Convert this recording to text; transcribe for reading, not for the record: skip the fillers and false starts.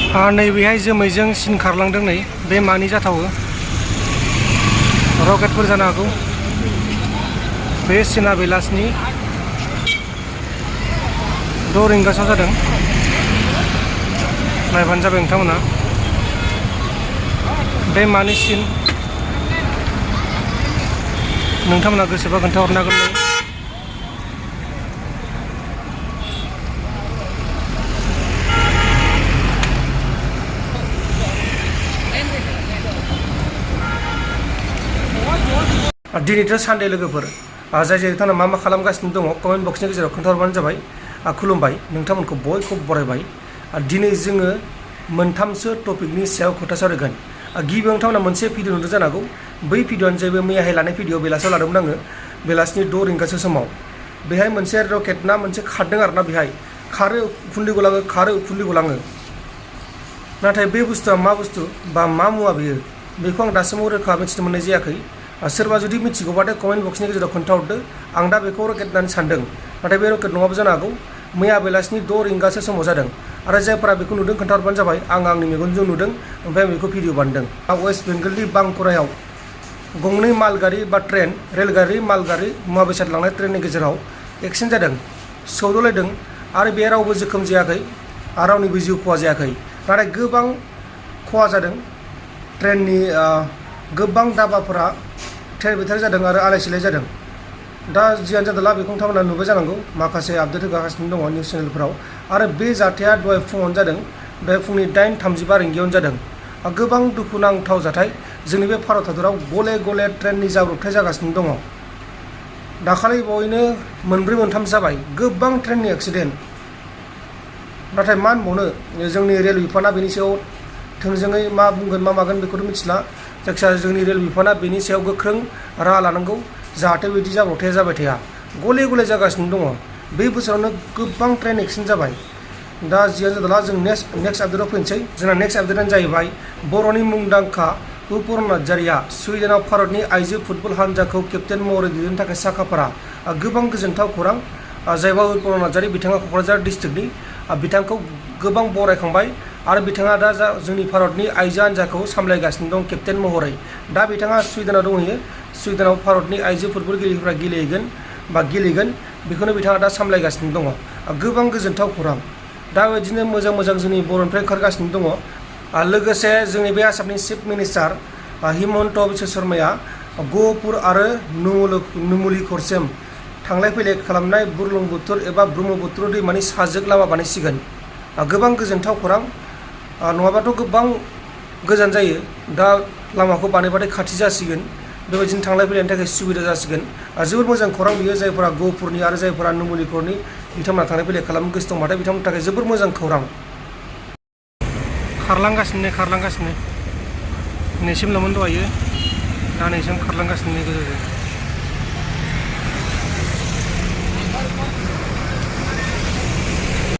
नैबेहाय जोमैजों सिन खारलांदों नै बे मानि जाथावो रकेटफोर जानो हागौ। बे सिना बेलासिनि 6 रिंगासोआव जादों। नायबानो जाबाय नोंथांमोना बे मानि सिन नोंथांमोना गोसोबा खोन्थाहरनो हागोन। दिनैथ' सानडे लोगोफोर जाय जाय नोंथांमोना मा खालामगासिनो दङ कमेन्ट बक्सनि गेजेराव खोन्थाहरबानो जाबाय। खुलुमबाय, नोंथांमोनखौ बयखौबो बरायबाय। दिनै जोङो मोनथामसो टपिकनि सायाव खोथा सावरायगोन। गिबियाव नोंथांमोना मोनसे भिडिअ नुदों जानो हागौ। बै भिडिअआनो जाहैबाय मैयाहाय लानाय भिडिअ, बेलासियाव लादोंमोन आङो, बेलासिनि 6 रिंगासो समाव। बेहाय मोनसे रकेट ना मोनसे खारदों आरोना, बेहाय खारो उखुन्दै गलाङो, खारो उखुन्दै गलाङो। नाथाय बे बुस्थुआ मा बुस्थु बा मा मुवा बेयो, बेखौ आं दासिमाव रोखा मिथिनो मोननाय जायाखै। सोरबा जुदि मिथिगौबाथाय कमेन्ट बक्सनि गेजेराव खोन्थाहरदो। आं दा बेखौ रकेट होननानै सानदों, नाथाय बे रकेट नङाबो जानो हागौ। मैया बेलासिनि 6 रिंगासो समाव जादों। आरो जायफोरा बेखौ नुदों खोन्थाहरबानो जाबाय। आं आंनि मेगनजों नुदों, ओमफ्राय आं बेखौ भिडिअ बानायदों। वेस्ट बेंगलनि बांकुरायाव गंनै मालगारि बा ट्रेन, रेलगारि मालगारि मुवा बेसाद लांनाय ट्रेननि गेजेराव एक्सिडेन्ट जादों, सौदावलायदों। आरो बे रावबो जोखोम जायाखै आरो रावनिबो जिउ खहा जायाखै। नाथाय गोबां खहा जादों। ट्रेननि गोबां दाबाफोरा थेर बेथेर जादों आरो आलाय सिलाय जादों। दा जियानो जादोंला बेखौ नोंथांमोना नुबाय जानांगौ, माखासे आपडेट होगासिनो दङ निउस चेनेलफोराव। आरो बे जाथाया दहाय फुङावनो जादों, दहाय फुंनि 8:35 रिंगायावनो जादों। गोबां दुखुनांथाव जाथाय। जोंनि बे भारत हादराव गले गले ट्रेननि जाब्रबथाय जागासिनो दङ। दाखालि बावैनो 4-3 जाबाय, गोबां ट्रेननि एक्सिडेन्ट। नाथाय मा होनबावनो, जोंनि रेल बिफाना बेनि सायाव थोंजोङै मा बुंगोन मा मागोन बेखौथ' मिथिला। जायखिजाया जोंनि रेल बिफाना बेनि सायाव गोख्रों राहा लानांगौ, जाहाथे बिदि जाब्रबथाया जाबाय थाया। गले गले जागासिनो दङ। बे बोसोरावनो गोबां ट्रेन एक्सिडेन्ट जाबाय। दा जियानो जादोंला जों नेक्स्ट आपडेटआव फैनोसै। जोंना नेक्स्ट आपडेटआनो जाहैबाय बर'नि मुंदांखा उपुर नार्जारीया स्वीडेनाव भारतनि आइजो फुटबल हानजाखौ केप्टेन महरै दैदेननो थाखाय साखाफारा। गोबां गोजोनथाव खौरां। जायबा उपुर नार्जारी, बिथाङा क'क्राझार डिस्ट्रिक्टनि, बिथांखौ गोबां बरायखांबाय। आरो बिथाङा दा जोंनि भारतनि आइजो हानजाखौ सामलायगासिनो दं केप्टेन महरै। दा बिथाङा स्वीडेनाव दंहैयो। स्वीडेनाव भारतनि आइजो फुटबल गेलेगिरिफ्रा गेलेगोन, बेखौनो बिथाङा दा सामलायगासिनो दङ। गोबां गोजोनथाव खौरां। दा बेबायदिनो मोजां मोजां जोंनि बर'निफ्राय ओंखारगासिनो दङ। लोगोसे जोंनि बे आसामनि चिफ मिनिस्टार हिमन्त बिश्व शर्माया गहपुर आरो नुमुलिगड़सिम थांलाय फैलाय खालामनाय बुरलुंबुथुर एबा ब्रह्मपुत्र दैमानि साजों लामा बानायसिगोन। गोबां गोजोनथाव खौरां। नङाबाथ' गोबां गोजान जायो। दा लामाखौ बानायबाथाय खाथि जासिगोन। बेबायदिनो थांलाय फैलायनि थाखाय सुबिदा जासिगोन। जोबोद मोजां खौरां बियो। जायफोरा गहपुरनि आरो जायफोरा नुमुलिगड़नि बिथांमोना थांलाय फैलाय खालामनो गोसो दंबाथाय बिथांमोननि थाखाय जोबोद मोजां खौरां। खारलांगासिनो नैसिमल'मोन दहायो, दा नैसिम खारलांगासिनो गोजौजों।